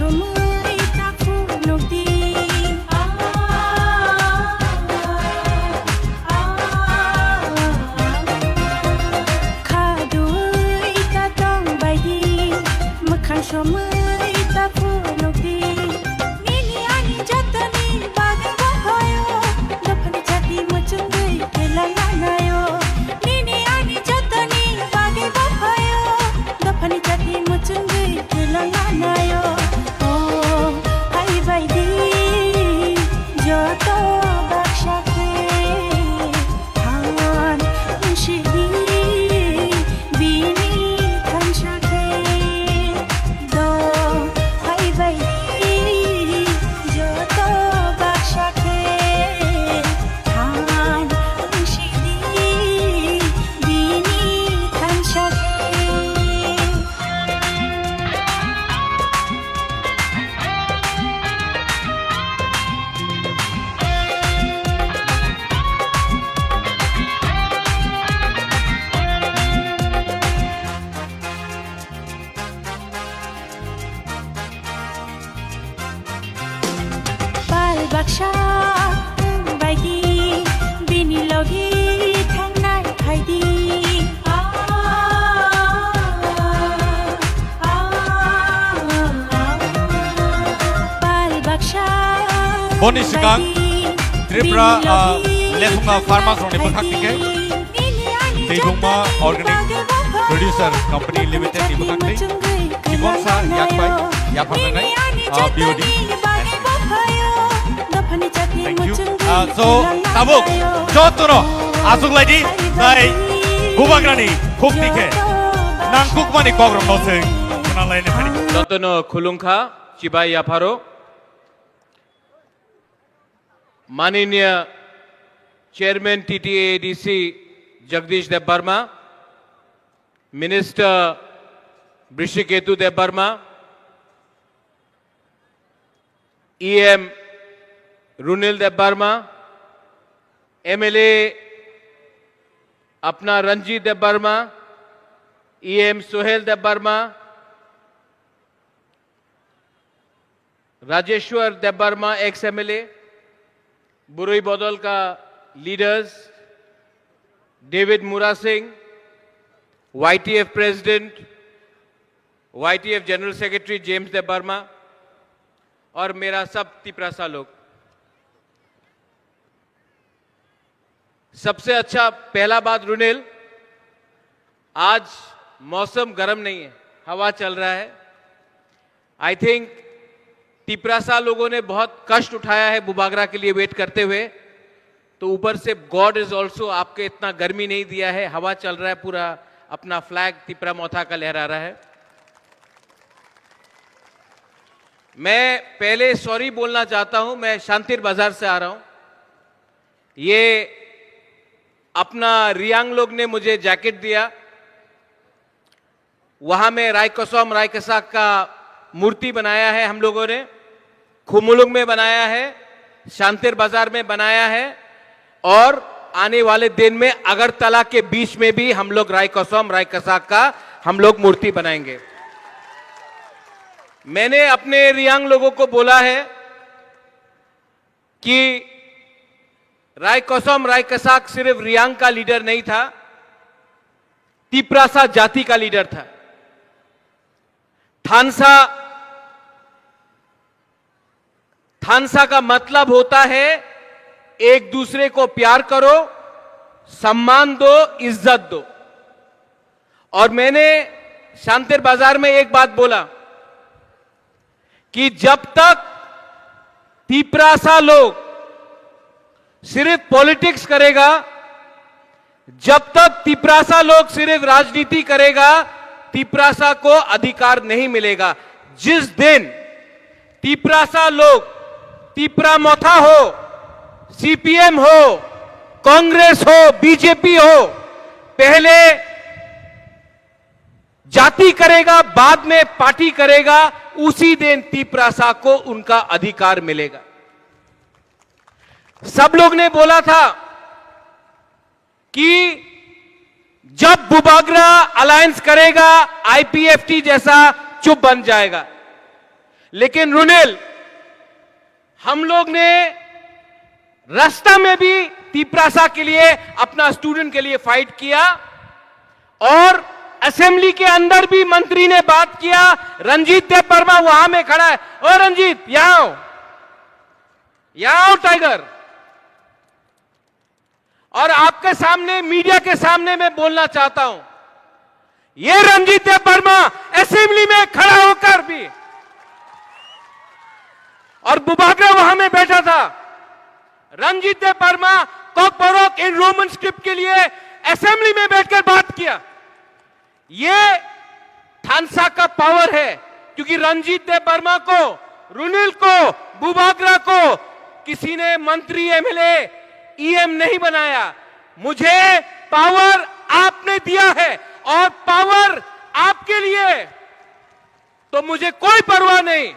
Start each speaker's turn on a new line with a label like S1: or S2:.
S1: समय ताखौ नगदी खादुई तातं बायदि मोखां समय ताखौ नगदी निनि आनि जातनि बागै बाहायो दफानि जाति मोचुंगै केलांगानायो निनि आनि जातनि बागै बाहायो दफानि जाति मोचुंगै केलांगानायो ओ हाय बायदि जत बाक्साखै थांगोन उनसिनि बिनि थानसाखै दं हाय बायदि जत बाक्साखै थांगोन उनसिनि बिनि थानसाखै बाल बाक्सा बायदि बिनि लगि थांनाय बायदि बाल Baksa
S2: Boni Sigang, Tripura Lethunga Pharma Zone Ibakakti Tibungma Organic Producer Company Limited Ibakakti Ibongsa Yakbai Yapaganai BOD. Thank you. So Tabuk Jotono Azuk Lady Nai Bubagrani Kuktike Nang Kukmani Kogrom Nosing Kunalai Nefani.
S3: Jotono Kulungka Chibai Yaparo माननीय chairman TTADC Jagdish Debbarma, minister Vrishiketu Debbarma, EM Runil Debbarma, MLA अपना Ranjit Debbarma, EM Sohel Debbarma, Rajeshwar Debbarma ex MLA, बुरुई बदल का leaders David Murasingh, YTF president, YTF general secretary James Debbarma और मेरा सब तिपरासा लोग। सबसे अच्छा पहला बात रुनिल, आज मौसम गर्म नहीं है, हवा चल रहा है। आई थिंक तिपरासा लोगों ने बहुत कष्ट उठाया है बुबागरा के लिए वेट करते हुए, तो ऊपर से गॉड इज ऑल्सो आपके इतना गर्मी नहीं दिया है, हवा चल रहा है, पूरा अपना फ्लैग तिपरा मोथा का लहरा रहा है। मैं पहले सॉरी बोलना चाहता हूं, मैं शांतिर बाजार से आ रहा हूं। ये अपना रियांग लोग ने मुझे जैकेट दिया, वहां में रायकोसोम रायकसाक का मूर्ति बनाया है, हम लोगों ने खुमुलुंग में बनाया है, शांतिर बाजार में बनाया है और आने वाले दिन में अगरतला के बीच में भी हम लोग रायकोसोम रायकसाक का हम लोग मूर्ति बनाएंगे। मैंने अपने रियांग लोगों को बोला है कि रायकोसोम रायकसाक सिर्फ रियांग का लीडर नहीं था, तिपरासा जाति का लीडर था। थानसा का मतलब होता है एक दूसरे को प्यार करो, सम्मान दो, इज्जत दो। और मैंने शांतिर बाजार में एक बात बोला कि जब तक तिपरासा लोग सिर्फ पॉलिटिक्स करेगा, जब तक तिपरासा लोग सिर्फ राजनीति करेगा, तिपरासा को अधिकार नहीं मिलेगा। जिस दिन तिपरासा लोग, तिपरा मोथा हो, CPM हो, कांग्रेस हो, बीजेपी हो, पहले जाति करेगा, बाद में पार्टी करेगा, उसी दिन तिपरासा को उनका अधिकार मिलेगा। सब लोग ने बोला था कि जब बुबागरा अलायंस करेगा IPFT जैसा चुप बन जाएगा, लेकिन रुनेल, हम लोग ने रास्ता में भी तिपरासा के लिए, अपना स्टूडेंट के लिए फाइट किया, और असेंबली के अंदर भी मंत्री ने बात किया। रंजीत देव वर्मा वहां में खड़ा है। ओ रंजीत, यहां आओ, यहां आओ टाइगर। और आपके सामने, मीडिया के सामने मैं बोलना चाहता हूं, ये रंजीत देव वर्मा असेंबली में खड़ा होकर भी, और बुबागरा वहां में बैठा था, रंजीत देव वर्मा कॉकबोरोक इन रोमन स्क्रिप्ट के लिए असेंबली में बैठकर बात किया। ये थानसा का पावर है, क्योंकि रंजीत देव वर्मा को, रुनिल को, बुबागरा को किसी ने मंत्री, एमएलए, ईएम नहीं बनाया। मुझे पावर आपने दिया है, और पावर आपके लिए, तो मुझे कोई परवाह नहीं।